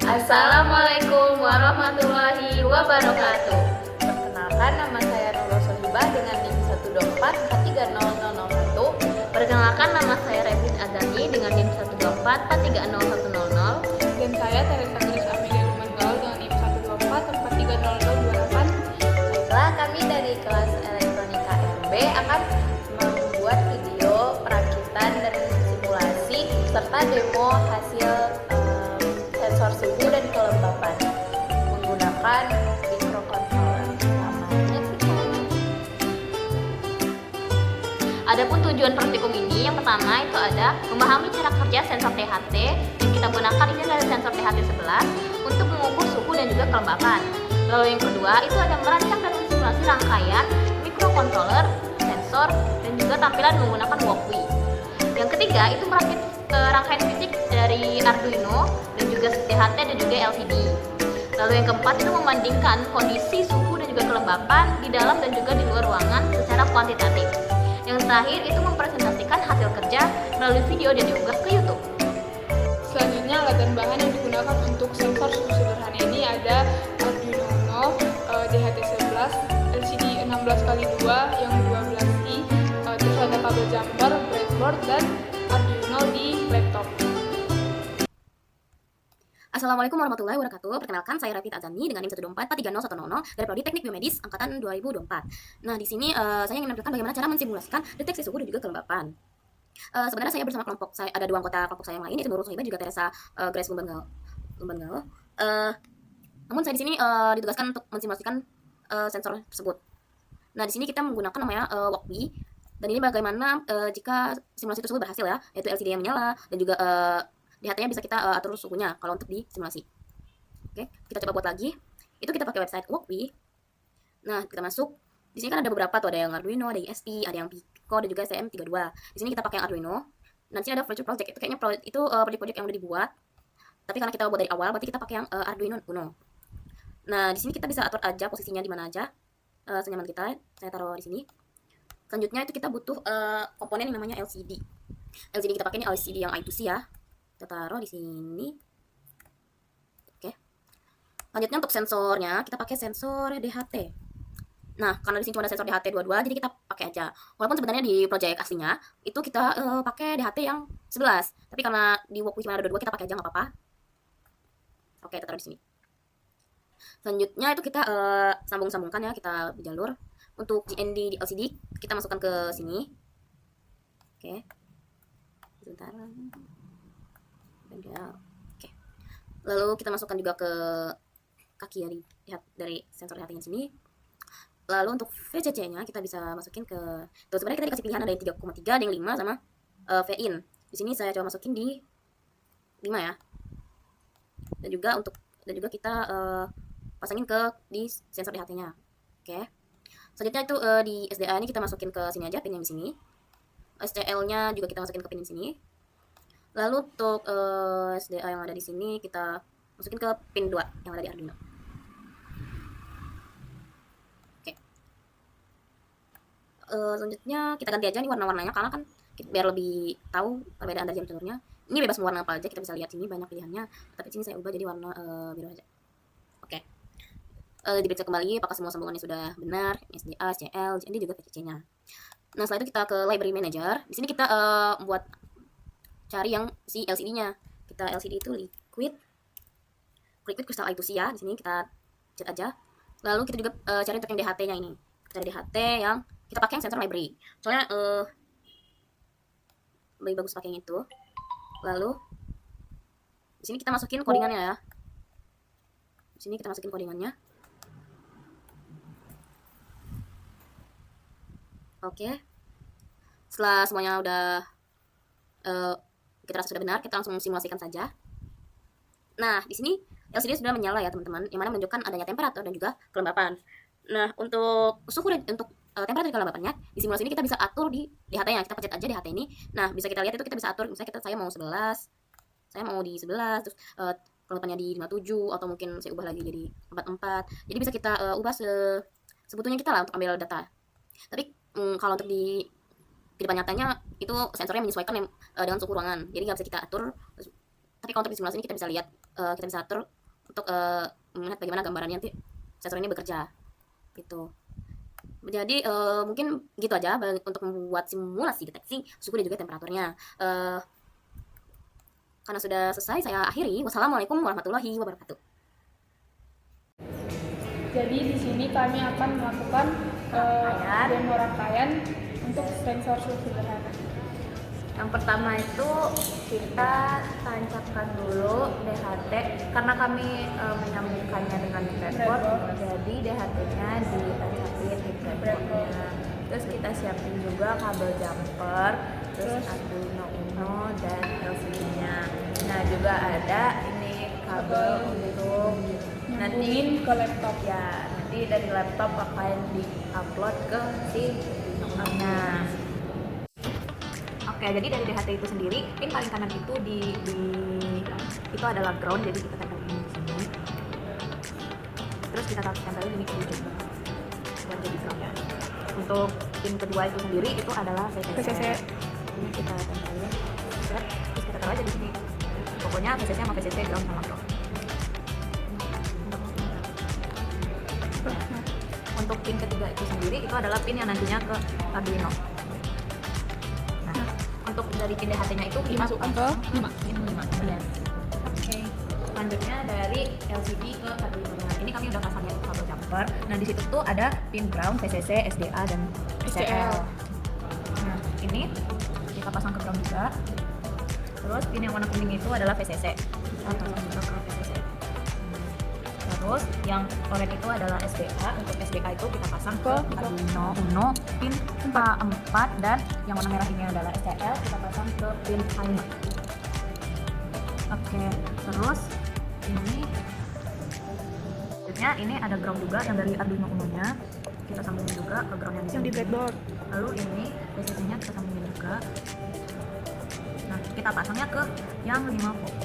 Assalamualaikum warahmatullahi wabarakatuh. Perkenalkan, nama saya Nurul Sohibah dengan NIM 124430001. Perkenalkan, nama saya Revin Azani dengan NIM 124430100. Dan saya Teresa Grace Amelia Lumenggal dengan NIM 124430028. Baiklah, kami dari kelas Elektronika RB akan membuat video perakitan dan simulasi serta demo hasil sensor suhu dan kelembapan menggunakan microcontroller. Adapun tujuan praktikum ini, yang pertama itu ada memahami cara kerja sensor THT yang kita gunakan ini dari sensor THT 11 untuk mengukur suhu dan juga kelembapan. Lalu yang kedua itu ada merancang dan mensimulasi rangkaian microcontroller, sensor, dan juga tampilan menggunakan walkway. Yang ketiga itu merakit rangkaian fisik dari Arduino dan juga THT dan juga LCD. Lalu yang keempat itu membandingkan kondisi suhu dan juga kelembapan di dalam dan juga di luar ruangan secara kuantitatif. Yang terakhir itu mempresentasikan hasil kerja melalui video dan diunggah ke YouTube. Selanjutnya, alat dan bahan yang digunakan untuk sensor suhu sederhana ini ada Arduino Uno, DHT11, LCD 16x2 yang 12i, terus ada kabel jumper, breadboard, dan Arduino di laptop. Assalamualaikum warahmatullahi wabarakatuh. Perkenalkan, saya Revin Azani dengan NIM 124430100 dari Prodi Teknik Biomedis angkatan 2024. Nah, di sini saya ingin menampilkan bagaimana cara mensimulasikan deteksi suhu dan juga kelembapan. Sebenarnya saya bersama kelompok saya, ada dua anggota kelompok saya yang lain, yaitu Nurul Sohibah juga Teresa Grace Lumenggal. Namun saya di sini ditugaskan untuk mensimulasikan sensor tersebut. Nah, di sini kita menggunakan namanya walkway. Dan ini bagaimana jika simulasi tersebut berhasil ya, yaitu LCD yang menyala dan juga DHT-nya bisa kita atur suhunya kalau untuk disimulasi. Oke, kita coba buat lagi. Itu kita pakai website walkway. Nah, kita masuk. Di sini kan ada beberapa tuh, ada yang Arduino, ada ISP, ada yang Pico, dan juga STM32. Di sini kita pakai yang Arduino. Nah, di sini ada virtual project. Itu kayaknya project-project yang udah dibuat. Tapi karena kita buat dari awal, berarti kita pakai yang Arduino Uno. Nah, di sini kita bisa atur aja posisinya di mana aja, senyaman kita. Saya taruh di sini. Selanjutnya itu kita butuh komponen yang namanya LCD. LCD kita pakai ini LCD yang I2C ya. Kita taruh di sini. Oke. Selanjutnya untuk sensornya kita pakai sensor DHT. Nah, karena di sini cuma ada sensor DHT 22, jadi kita pakai aja. Walaupun sebenarnya di project aslinya itu kita pakai DHT yang 11. Tapi karena di walkway cuma ada 22, kita pakai aja nggak apa-apa. Oke, kita taruh di sini. Selanjutnya itu kita sambung-sambungkan ya, kita jalur. Untuk GND di LCD kita masukkan ke sini. Oke. Sebentar. Oke. Lalu kita masukkan juga ke kaki dari sensor DHT-nya sini. Lalu untuk VCC-nya kita bisa masukin ke tuh, sebenarnya kita dikasih pilihan ada yang 3,3, ada yang 5 sama VIN. Di sini saya coba masukin di 5 ya. Dan juga kita pasangin di sensor DHT-nya. Oke. Selanjutnya itu di SDA ini kita masukin ke sini aja, pin yang di sini. SCL-nya juga kita masukin ke pin di sini. Lalu untuk SDA yang ada di sini kita masukin ke pin 2 yang ada di Arduino. Oke. Selanjutnya kita ganti aja nih warna-warnanya, karena kan biar lebih tahu perbedaan dari jam sensornya. Ini bebas mau warna apa aja, kita bisa lihat sini banyak pilihannya. Tapi sini saya ubah jadi warna biru aja. Oke. Diperiksa kembali apakah semua sambungannya sudah benar, SDA, SCL, ini juga VCC-nya. Nah, setelah itu kita ke Library Manager. Di sini kita buat cari yang si LCD-nya. Kita LCD itu liquid crystal I2C ya. Di sini kita chat aja. Lalu kita juga cari untuk yang DHT-nya ini. Cari DHT yang kita pakai yang sensor library. Soalnya lebih bagus pakai yang itu. Lalu di sini kita masukin codingannya ya. Di sini kita masukin codingannya. Oke. Setelah semuanya udah kita rasa sudah benar, kita langsung simulasikan saja. Nah, di sini LCD sudah menyala ya teman-teman, yang mana menunjukkan adanya temperatur dan juga kelembapan. Nah, untuk suhu dan untuk temperatur dan kelembapannya di simulasi ini kita bisa atur di DHT-nya. Kita pencet aja DHT ini. Nah, bisa kita lihat itu kita bisa atur, misalnya saya mau 11, saya mau di 11, terus kelembapannya di 57, atau mungkin saya ubah lagi jadi 44. Jadi bisa kita ubah sebetulnya kita lah untuk ambil data. Tapi kalau untuk di kehidupan nyatanya itu sensornya menyesuaikan dengan suhu ruangan, jadi nggak bisa kita atur. Tapi kalau untuk di simulasi ini kita bisa lihat, kita bisa atur untuk melihat bagaimana gambarannya nanti sensor ini bekerja gitu. Jadi mungkin gitu aja untuk membuat simulasi deteksi suhu dan juga temperaturnya. Karena sudah selesai, saya akhiri. Wassalamualaikum warahmatullahi wabarakatuh. Jadi di sini kami akan melakukan demo rangkaian untuk sensor suhu sederhana. Yang pertama itu kita tancapkan dulu DHT karena kami menyambungkannya dengan breadboard, jadi DHT-nya ditancapin di breadboardnya. Terus kita siapin juga kabel jumper, terus Arduino Uno dan LCD-nya. Nah juga ada ini kabel untuk nanti ke laptop. ya, nanti dari laptop akan di-upload ke si Arduino-nya. Oke, jadi dari DHT itu sendiri, pin paling kanan itu itu adalah ground, jadi kita tempelin di sini. Terus kita tempelin ini ke ujung buat jadi ground ya. Untuk pin kedua itu sendiri itu adalah VCC. Ini kita tempelin, terus kita taruh aja di sini. Pokoknya VCC sama VCC, ground sama ground. Untuk pin ketiga itu sendiri itu adalah pin yang nantinya ke Arduino. Untuk dari pin DHT-nya itu Dimasukkan ke 5. Ya. Oke. Selanjutnya dari LCD ke Arduino. Nah, ini kami udah pasang ya kabel jumper. Nah, di situ tuh ada pin ground, VCC, SDA dan SCL. Nah, ini kita pasang ke ground juga. Terus pin yang warna kuning itu adalah VCC. Kita pasang juga ke VCC. Terus yang oranye itu adalah SDA. Untuk SDA itu kita pasang ke Arduino Uno pin 4 dan yang warna merah ini adalah SCL, kita pasang ke pin 5. Oke, terus ini ada ground juga yang dari Arduino Uno-nya. Kita sambungin juga ke ground yang Yang di breadboard. Lalu ini VCC-nya kita sambungin juga. Nah, kita pasangnya ke yang 5 volt.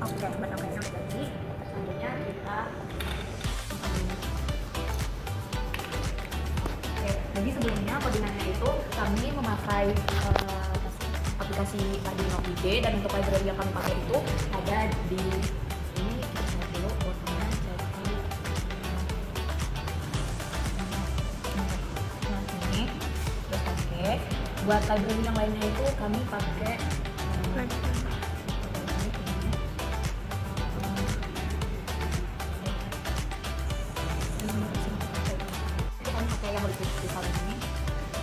Oke, baterainya udah jadi. Selanjutnya kita jadi sebelumnya codingannya itu kami memakai aplikasi Arduino IDE, dan untuk library yang kami pakai itu ada di ini. Kita lihat dulu botnya. Nah ini terus pakai buat library yang lainnya itu kami pakai yang tulisan ini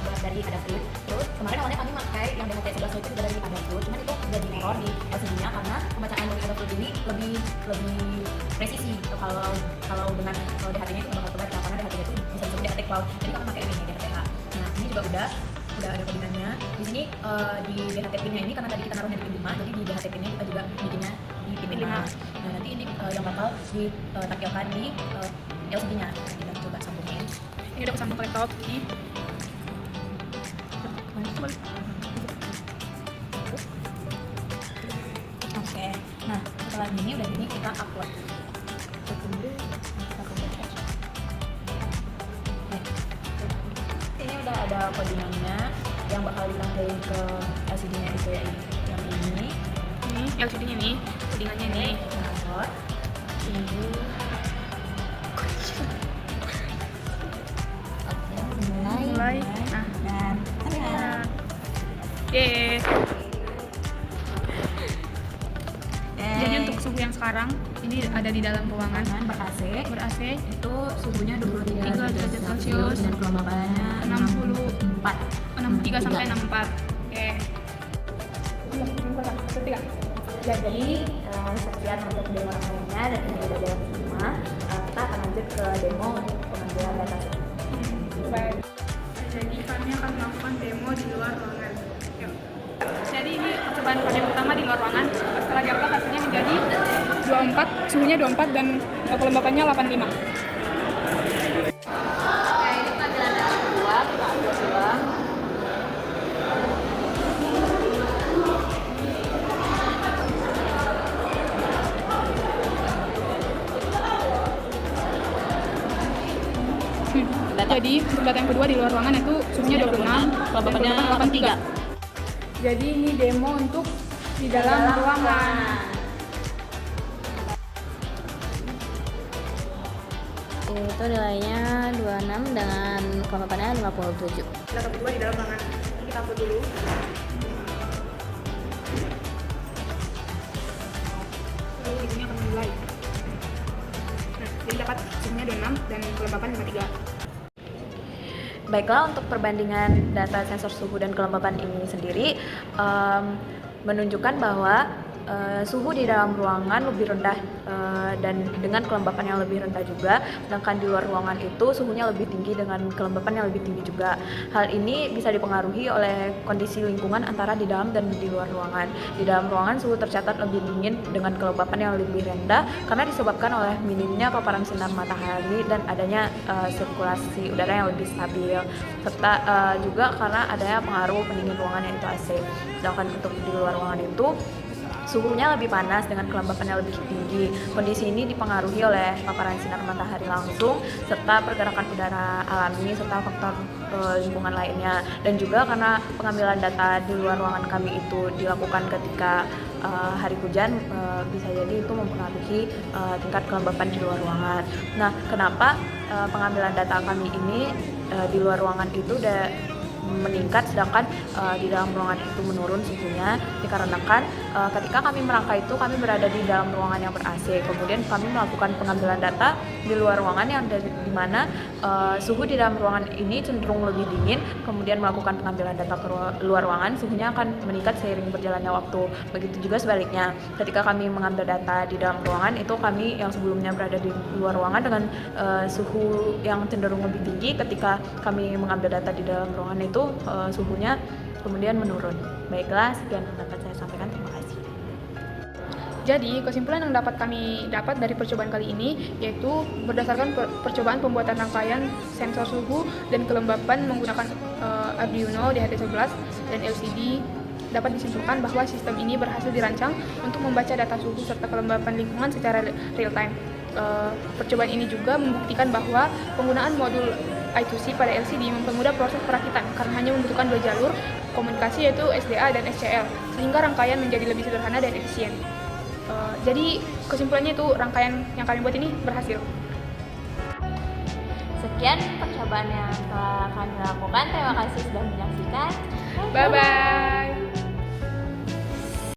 buat dari adaptif. Terus kemarin awalnya kami pakai yang DHT 11 itu juga dari adaptif, cuman itu udah di error di LCD-nya karena pembacaan dari adaptif ini lebih presisi. Kalau dengan DHT-nya itu bakal kebaca karena DHT itu bisa disebut DHT cloud. Jadi kami pakai ini DHT-H. Nah ini juga udah ada codingannya. Di sini di DHT pin-nya ini karena tadi kita naruhnya di pin 5, jadi di DHT pin-nya kita juga bikinnya di pin 5. Nah nanti ini yang bakal ditampilkan di LCD-nya. Kita coba sambungin. Ini udah kesambung ke laptop ini. Oke, nah setelah ini udah gini kita upload. Ini udah ada codingannya yang bakal ditampilin ke LCD-nya itu ya, yang ini. Ini LCD-nya nih, codingannya nih. Upload. Ini. Mulai. Nah, dan Yes. Jadi untuk suhu yang sekarang ini ada di dalam ruangan ber-AC itu suhunya 23 derajat Celcius dan kelembabannya 63 sampai 64. Oke. Jadi sekian untuk demo rangkaiannya, dan ini udah demo semua. Kita akan lanjut ke demo untuk pengambilan data. Baik. Jadi kami akan melakukan demo di luar ruangan. Yuk. Jadi ini percobaan pada yang pertama di luar ruangan. Setelah diupload hasilnya menjadi 24, suhunya 24 dan kelembabannya 85. Oke, ini pengambilan data kedua, kita upload ulang. Jadi untuk data yang kedua di luar ruangan itu suhunya 26, kelembabannya 83. Jadi ini demo untuk di dalam ruangan. Itu nilainya 26 dengan kelembapannya 57. Data kedua di dalam ruangan. Kita upload dulu. Lalu di sini akan mulai. Nah, jadi dapat suhunya 26 dan kelembapan 53. Baiklah, untuk perbandingan data sensor suhu dan kelembapan ini sendiri menunjukkan bahwa suhu di dalam ruangan lebih rendah dan dengan kelembapan yang lebih rendah juga, sedangkan di luar ruangan itu suhunya lebih tinggi dengan kelembapan yang lebih tinggi juga. Hal ini bisa dipengaruhi oleh kondisi lingkungan antara di dalam dan di luar ruangan. Di dalam ruangan suhu tercatat lebih dingin dengan kelembapan yang lebih rendah karena disebabkan oleh minimnya paparan sinar matahari dan adanya sirkulasi udara yang lebih stabil, serta juga karena adanya pengaruh pendingin ruangan yaitu AC. Sedangkan untuk di luar ruangan itu suhunya lebih panas dengan kelembapan yang lebih tinggi. Kondisi ini dipengaruhi oleh paparan sinar matahari langsung serta pergerakan udara alami serta faktor lingkungan lainnya. Dan juga karena pengambilan data di luar ruangan kami itu dilakukan ketika hari hujan, bisa jadi itu mempengaruhi tingkat kelembapan di luar ruangan. Nah, kenapa pengambilan data kami ini di luar ruangan itu meningkat sedangkan di dalam ruangan itu menurun suhunya? Dikarenakan ketika kami merangkai itu kami berada di dalam ruangan yang ber-AC, kemudian kami melakukan pengambilan data di luar ruangan yang di mana suhu di dalam ruangan ini cenderung lebih dingin, kemudian melakukan pengambilan data ke luar ruangan, suhunya akan meningkat seiring berjalannya waktu. Begitu juga sebaliknya, ketika kami mengambil data di dalam ruangan itu kami yang sebelumnya berada di luar ruangan dengan suhu yang cenderung lebih tinggi, ketika kami mengambil data di dalam ruangan itu suhunya kemudian menurun. Baiklah, sekian yang dapat saya sampaikan. Terima kasih. Jadi, kesimpulan yang dapat kami dapat dari percobaan kali ini yaitu berdasarkan percobaan pembuatan rangkaian sensor suhu dan kelembapan menggunakan Arduino DHT11 dan LCD, dapat disimpulkan bahwa sistem ini berhasil dirancang untuk membaca data suhu serta kelembapan lingkungan secara real time. Percobaan ini juga membuktikan bahwa penggunaan modul I2C pada LCD mempermudah proses perakitan karena hanya membutuhkan 2 jalur komunikasi yaitu SDA dan SCL, sehingga rangkaian menjadi lebih sederhana dan efisien. Jadi kesimpulannya itu rangkaian yang kami buat ini berhasil. Sekian percobaan yang telah kami lakukan. Terima kasih sudah menyaksikan. Bye-bye!